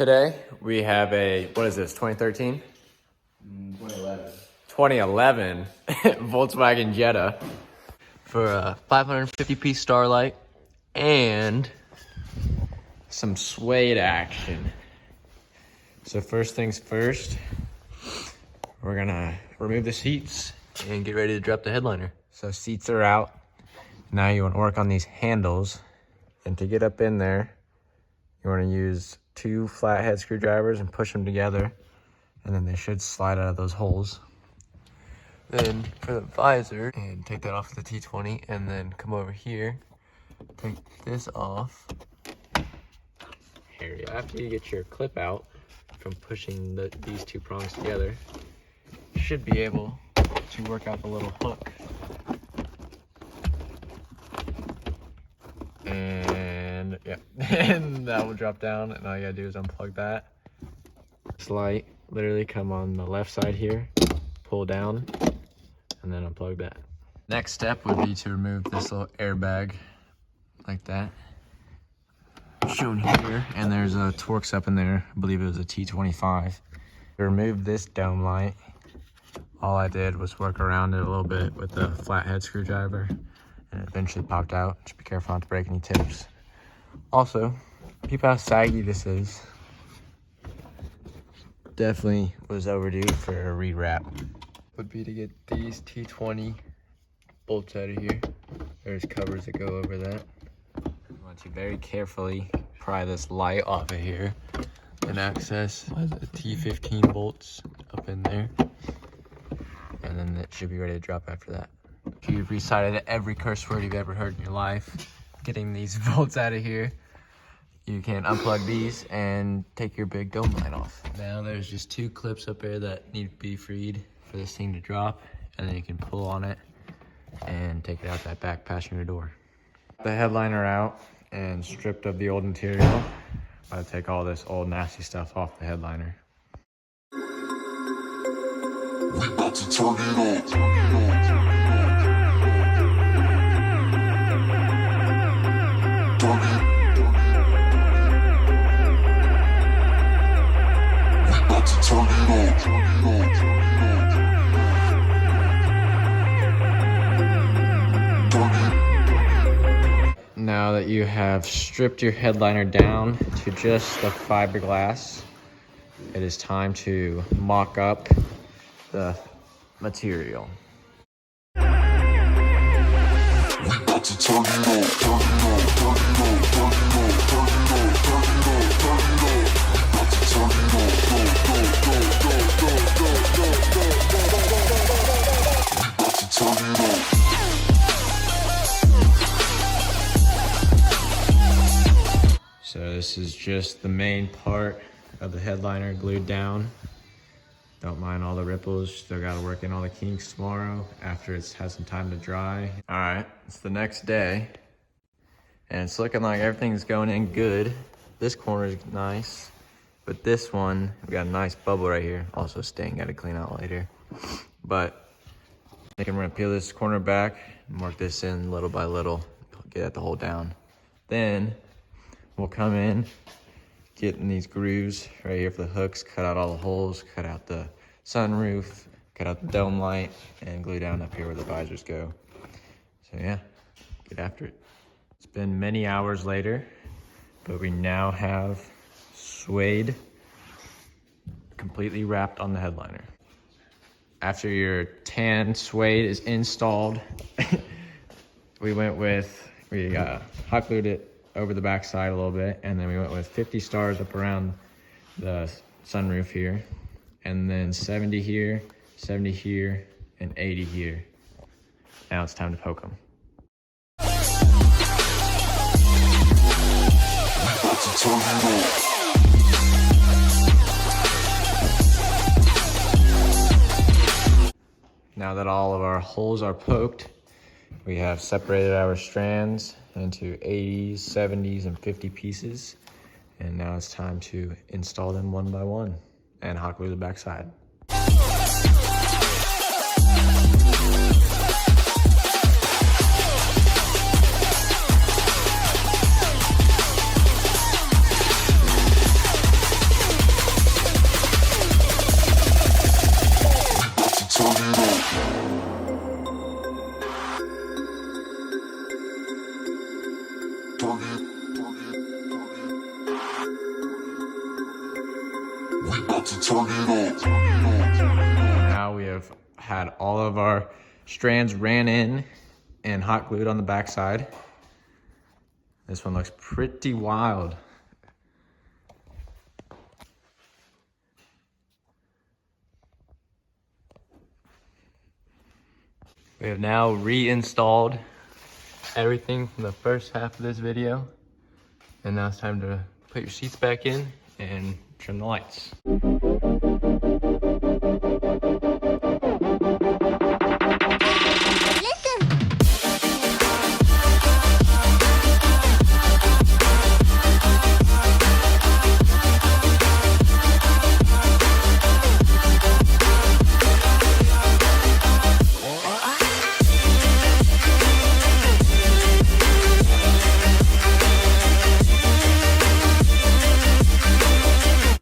today we have a, what is this, 2013? 2011. 2011 Volkswagen Jetta for a 550-piece Starlight and some Suede action. So first things first, we're gonna remove the seats and get ready to drop the headliner. So seats are out. Now you wanna work on these handles, and to get up in there, you wanna use 2 flathead screwdrivers and push them together, and then they should slide out of those holes. Then for the visor, and take that off the T20, and then come over here, take this off. Here, after you get your clip out from pushing these 2 prongs together, you should be able to work out the little hook. And yeah, and that will drop down, and all you gotta do is unplug that. This light literally come on the left side here, pull down, and then unplug that. Next step would be to remove this little airbag like that, shown here, and there's a Torx up in there. I believe it was a T25. To remove this dome light, all I did was work around it a little bit with the flathead screwdriver, and it eventually popped out. Just be careful not to break any tips. Also, peep how saggy this is. Definitely was overdue for a rewrap. Would be to get these T20 bolts out of here. There's covers that go over that. You want to very carefully pry this light off of here and access the T15 bolts up in there. And then it should be ready to drop after that. If you've recited every curse word you've ever heard in your life, getting these bolts out of here, you can unplug these and take your big dome light off. Now there's just 2 clips up there that need to be freed for this thing to drop, and then you can pull on it and take it out that back passenger door. The headliner out and stripped of the old material. I'll take all this old nasty stuff off the headliner. We about to turn it on. Now that you have stripped your headliner down to just the fiberglass, it is time to mock up the material. We about to turn it on, turn it on, turn it on, turn it on, turn it on, turn it on, turn it on. We about to turn it on, go, go, go, go, go, go, go, go, go, go, go. We about to turn it on. So this is just the main part of the headliner glued down. Don't mind all the ripples, still gotta work in all the kinks tomorrow after it's had some time to dry. All right, it's the next day, and it's looking like everything's going in good. This corner is nice, but this one, we got a nice bubble right here. Also stain, gotta clean out later. But I think I'm gonna peel this corner back and work this in little by little, get it to hold down. Then we'll come in, get in these grooves right here for the hooks, cut out all the holes, cut out the sunroof, cut out the dome light, and glue down up here where the visors go. So yeah, get after it. It's been many hours later, but we now have Suede completely wrapped on the headliner. After your tan Suede is installed, we hot glued it over the back side a little bit, and then we went with 50 stars up around the sunroof here, and then 70 here, 70 here, and 80 here. Now it's time to poke them. Now that all of our holes are poked, we have separated our strands into 80s, 70s, and 50 pieces. And now it's time to install them one by one and hot glue the backside. to turn it up. Now we have had all of our strands ran in and hot glued on the backside. This one looks pretty wild. We have now reinstalled everything from the first half of this video. And now it's time to put your seats back in and trim the lights.